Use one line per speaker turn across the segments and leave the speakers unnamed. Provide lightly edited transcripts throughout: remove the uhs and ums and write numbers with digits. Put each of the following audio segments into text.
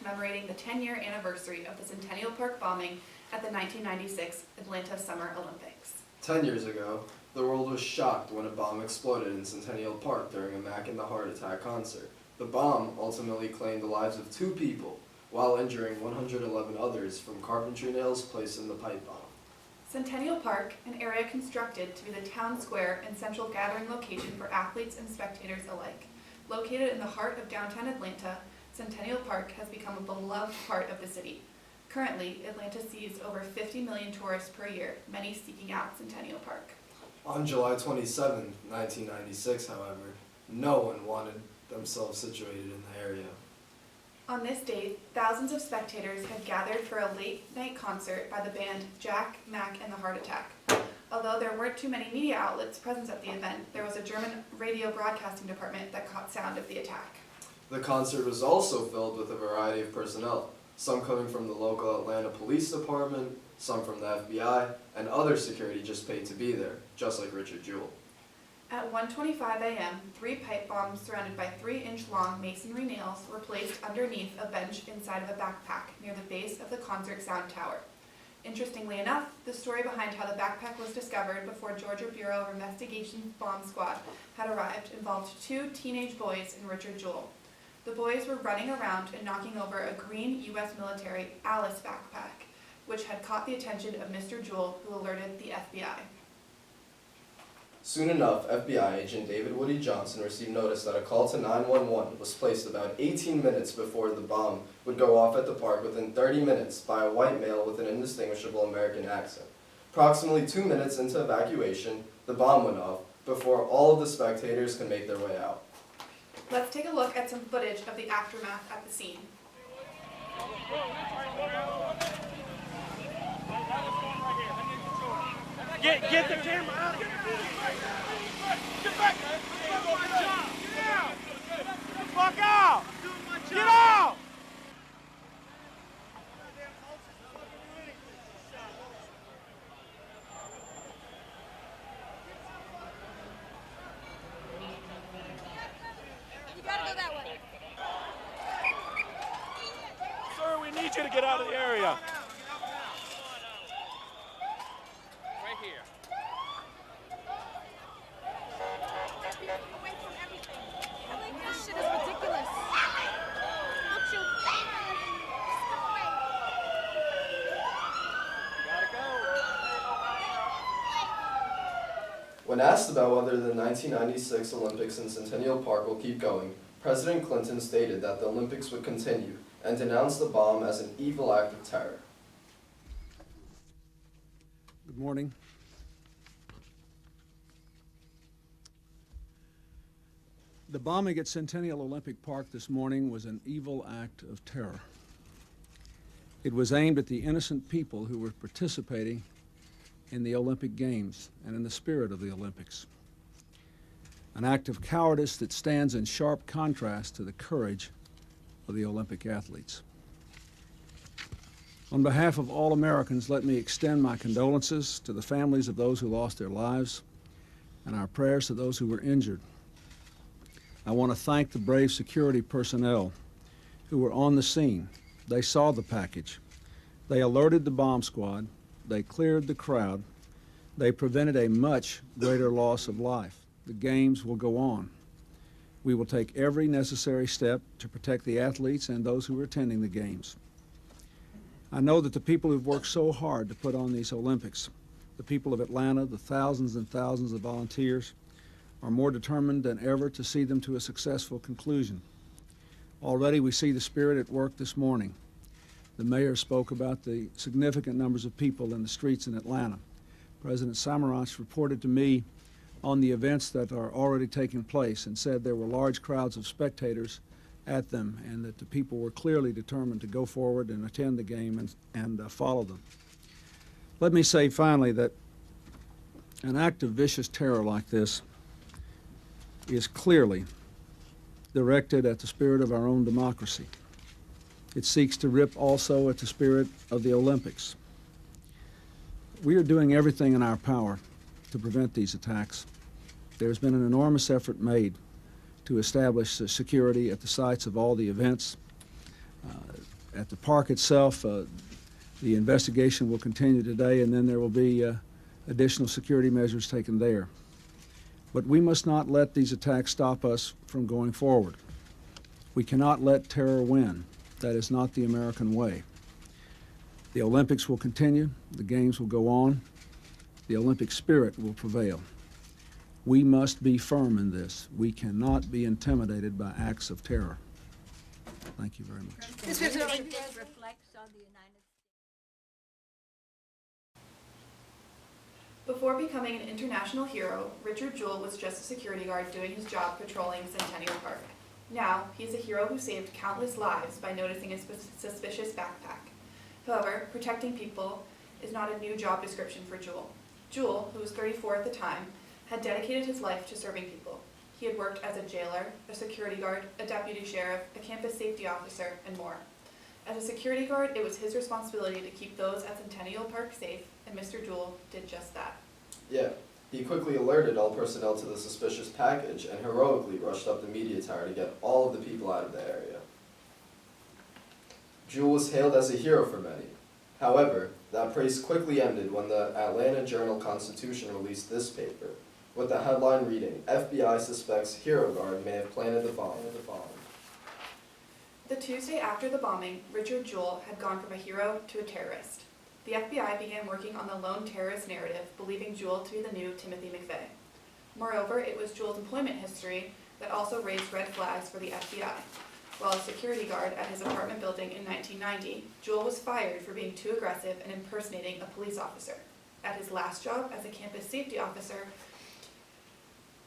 commemorating the 10-year anniversary of the Centennial Park bombing at the 1996 Atlanta Summer Olympics.
10 years ago, the world was shocked when a bomb exploded in Centennial Park during a Mac in the Heart Attack concert. The bomb ultimately claimed the lives of 2 people, while injuring 111 others from carpentry nails placed in the pipe bomb.
Centennial Park, an area constructed to be the town square and central gathering location for athletes and spectators alike. Located in the heart of downtown Atlanta, Centennial Park has become a beloved part of the city. Currently, Atlanta sees over 50 million tourists per year, many seeking out Centennial Park.
On July 27, 1996, however, no one wanted themselves situated in the area.
On this date, thousands of spectators had gathered for a late-night concert by the band Jack, Mac, and the Heart Attack. Although there weren't too many media outlets present at the event, there was a German radio broadcasting department that caught sound of the attack.
The concert was also filled with a variety of personnel, some coming from the local Atlanta Police Department, some from the FBI, and other security just paid to be there, just like Richard Jewell.
At 1:25 a.m., 3 pipe bombs surrounded by 3-inch-long masonry nails were placed underneath a bench inside of a backpack near the base of the concert sound tower. Interestingly enough, the story behind how the backpack was discovered before Georgia Bureau of Investigation's bomb squad had arrived involved 2 teenage boys and Richard Jewell. The boys were running around and knocking over a green U.S. military Alice backpack, which had caught the attention of Mr. Jewell, who alerted the FBI.
Soon enough, FBI agent David Woody Johnson received notice that a call to 911 was placed about 18 minutes before the bomb would go off at the park within 30 minutes by a white male with an indistinguishable American accent. Approximately 2 minutes into evacuation, the bomb went off before all of the spectators could make their way out.
Let's take a look at some footage of the aftermath at the scene.
Get the camera out of here. Get back. Fuck out. Get out.
You gotta go that way.
Sir, we need you to get out of the area.
Away from everything. This shit is ridiculous. Don't you? Step away.
When asked about whether the 1996 Olympics in Centennial Park will keep going, President Clinton stated that the Olympics would continue and denounced the bomb as an evil act of terror.
Good morning. The bombing at Centennial Olympic Park this morning was an evil act of terror. It was aimed at the innocent people who were participating in the Olympic Games and in the spirit of the Olympics. An act of cowardice that stands in sharp contrast to the courage of the Olympic athletes. On behalf of all Americans, let me extend my condolences to the families of those who lost their lives and our prayers to those who were injured. I want to thank the brave security personnel who were on the scene. They saw the package. They alerted the bomb squad. They cleared the crowd. They prevented a much greater loss of life. The games will go on. We will take every necessary step to protect the athletes and those who are attending the games. I know that the people who've worked so hard to put on these Olympics, the people of Atlanta, the thousands and thousands of volunteers, are more determined than ever to see them to a successful conclusion. Already we see the spirit at work this morning. The mayor spoke about the significant numbers of people in the streets in Atlanta. President Samaranch reported to me on the events that are already taking place and said there were large crowds of spectators at them and that the people were clearly determined to go forward and attend the game and follow them. Let me say finally that an act of vicious terror like this is clearly directed at the spirit of our own democracy. It seeks to rip also at the spirit of the Olympics. We are doing everything in our power to prevent these attacks. There's been an enormous effort made to establish security at the sites of all the events. At the park itself, the investigation will continue today, and then there will be additional security measures taken there. But we must not let these attacks stop us from going forward. We cannot let terror win. That is not the American way. The Olympics will continue. The games will go on. The Olympic spirit will prevail. We must be firm in this. We cannot be intimidated by acts of terror. Thank you very much.
This reflects on the United States.
Before becoming an international hero, Richard Jewell was just a security guard doing his job patrolling Centennial Park. Now, he's a hero who saved countless lives by noticing a suspicious backpack. However, protecting people is not a new job description for Jewell. Jewell, who was 34 at the time, had dedicated his life to serving people. He had worked as a jailer, a security guard, a deputy sheriff, a campus safety officer, and more. As a security guard, it was his responsibility to keep those at Centennial Park safe, and Mr. Jewell did just that.
Yeah, he quickly alerted all personnel to the suspicious package and heroically rushed up the media tower to get all of the people out of the area. Jewell was hailed as a hero for many. However, that praise quickly ended when the Atlanta Journal-Constitution released this paper, with the headline reading, "FBI suspects Hero Guard may have planted the bomb."
The Tuesday after the bombing, Richard Jewell had gone from a hero to a terrorist. The FBI began working on the lone terrorist narrative, believing Jewell to be the new Timothy McVeigh. Moreover, it was Jewell's employment history that also raised red flags for the FBI. While a security guard at his apartment building in 1990, Jewell was fired for being too aggressive and impersonating a police officer. At his last job as a campus safety officer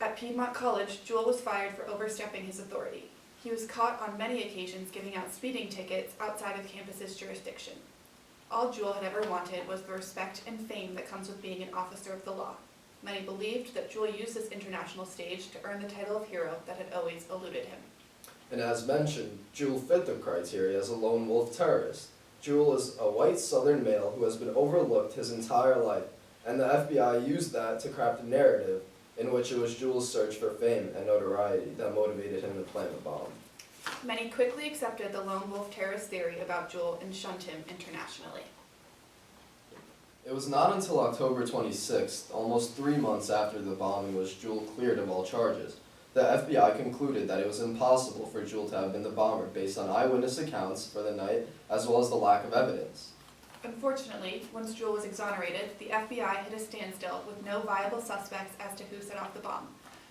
at Piedmont College, Jewell was fired for overstepping his authority. He was caught on many occasions giving out speeding tickets outside of campus's jurisdiction. All Jewell had ever wanted was the respect and fame that comes with being an officer of the law. Many believed that Jewell used this international stage to earn the title of hero that had always eluded him.
And as mentioned, Jewell fit the criteria as a lone wolf terrorist. Jewell is a white Southern male who has been overlooked his entire life, and the FBI used that to craft a narrative in which it was Jewell's search for fame and notoriety that motivated him to plant the bomb.
Many quickly accepted the lone wolf terrorist theory about Jewell and shunned him internationally.
It was not until October 26th, almost 3 months after the bombing, was Jewell cleared of all charges. The FBI concluded that it was impossible for Jewell to have been the bomber based on eyewitness accounts for the night, as well as the lack of evidence.
Unfortunately, once Jewell was exonerated, the FBI hit a standstill with no viable suspects as to who set off the bomb.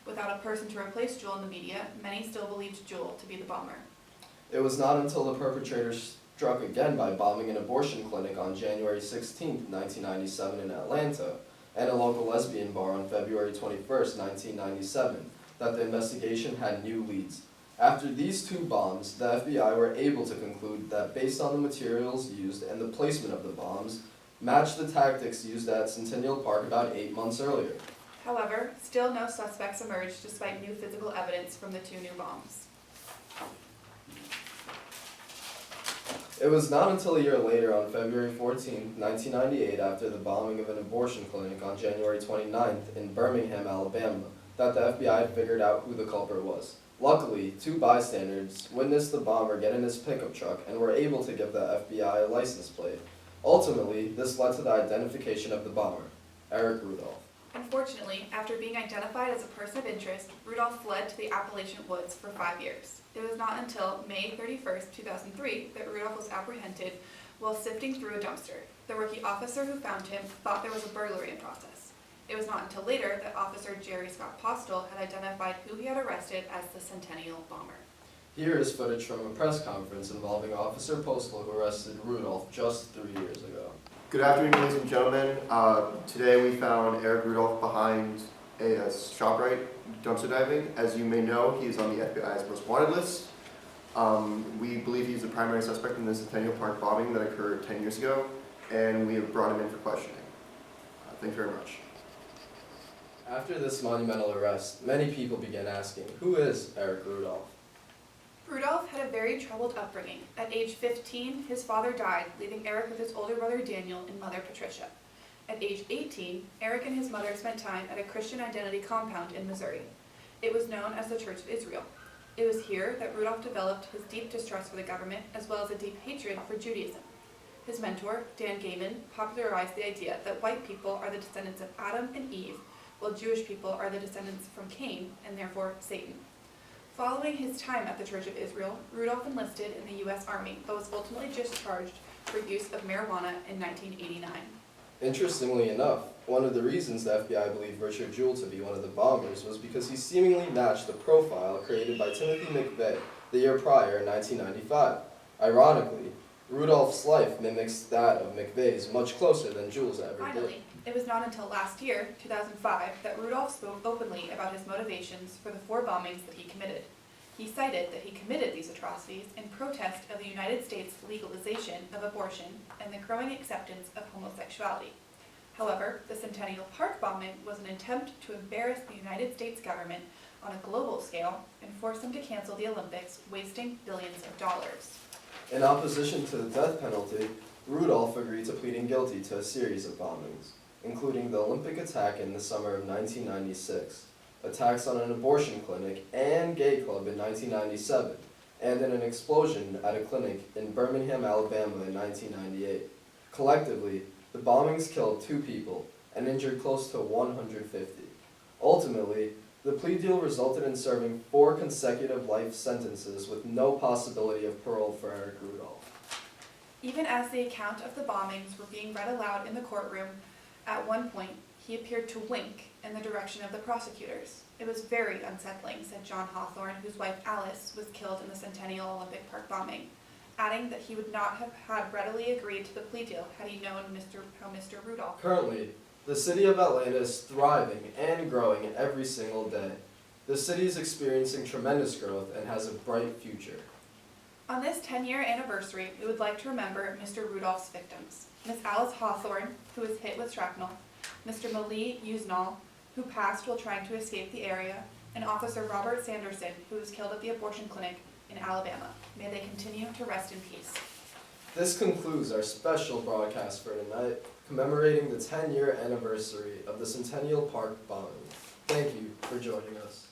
Without a person to replace Jewell in the media, many still believed Jewell to be the bomber.
It was not until the perpetrator struck again by bombing an abortion clinic on January 16, 1997 in Atlanta, and a local lesbian bar on February 21, 1997, that the investigation had new leads. After these two bombs, the FBI were able to conclude that based on the materials used and the placement of the bombs, matched the tactics used at Centennial Park about 8 months earlier.
However, still no suspects emerged despite new physical evidence from the two new bombs.
It was not until a year later, on February 14, 1998, after the bombing of an abortion clinic on January 29th in Birmingham, Alabama, that the FBI figured out who the culprit was. Luckily, 2 bystanders witnessed the bomber get in his pickup truck and were able to give the FBI a license plate. Ultimately, this led to the identification of the bomber, Eric Rudolph.
Unfortunately, after being identified as a person of interest, Rudolph fled to the Appalachian woods for 5 years. It was not until May 31, 2003 that Rudolph was apprehended while sifting through a dumpster. The rookie officer who found him thought there was a burglary in process. It was not until later that Officer Jerry Scott Postel had identified who he had arrested as the Centennial bomber.
Here is footage from a press conference involving Officer Postel who arrested Rudolph just 3 years ago.
Good afternoon, ladies and gentlemen. Today we found Eric Rudolph behind a ShopRite dumpster diving. As you may know, he is on the FBI's most wanted list. We believe he's the primary suspect in the Centennial Park bombing that occurred 10 years ago, and we have brought him in for questioning. Thank you very much.
After this monumental arrest, many people began asking, who is Eric Rudolph?
Rudolph had a very troubled upbringing. At age 15, his father died, leaving Eric with his older brother Daniel and mother Patricia. At age 18, Eric and his mother spent time at a Christian Identity compound in Missouri. It was known as the Church of Israel. It was here that Rudolph developed his deep distrust for the government as well as a deep hatred for Judaism. His mentor, Dan Gaiman, popularized the idea that white people are the descendants of Adam and Eve, while Jewish people are the descendants from Cain, and therefore Satan. Following his time at the Church of Israel, Rudolph enlisted in the U.S. Army, but was ultimately discharged for use of marijuana in 1989.
Interestingly enough, one of the reasons the FBI believed Richard Jewell to be one of the bombers was because he seemingly matched the profile created by Timothy McVeigh the year prior in 1995. Ironically, Rudolph's life mimics that of McVeigh's much closer than Jewell's ever did.
Finally, it was not until last year, 2005, that Rudolph spoke openly about his motivations for the 4 bombings that he committed. He cited that he committed these atrocities in protest of the United States' legalization of abortion and the growing acceptance of homosexuality. However, the Centennial Park bombing was an attempt to embarrass the United States government on a global scale and force them to cancel the Olympics, wasting billions of dollars.
In opposition to the death penalty, Rudolph agreed to pleading guilty to a series of bombings, including the Olympic attack in the summer of 1996, attacks on an abortion clinic and gay club in 1997, and in an explosion at a clinic in Birmingham, Alabama in 1998. Collectively, the bombings killed 2 people and injured close to 150. Ultimately, the plea deal resulted in serving 4 consecutive life sentences with no possibility of parole for Eric Rudolph.
Even as the account of the bombings were being read aloud in the courtroom, at one point he appeared to wink in the direction of the prosecutors. It was very unsettling, said John Hawthorne, whose wife Alice was killed in the Centennial Olympic Park bombing, adding that he would not have had readily agreed to the plea deal had he known how Mr. Rudolph.
Currently, the city of Atlanta is thriving and growing every single day. The city is experiencing tremendous growth and has a bright future.
On this 10-year anniversary, we would like to remember Mr. Rudolph's victims. Miss Alice Hawthorne, who was hit with shrapnel, Mr. Mali Usnal, who passed while trying to escape the area, and Officer Robert Sanderson, who was killed at the abortion clinic in Alabama. May they continue to rest in peace.
This concludes our special broadcast for tonight, commemorating the 10-year anniversary of the Centennial Park bombing. Thank you for joining us.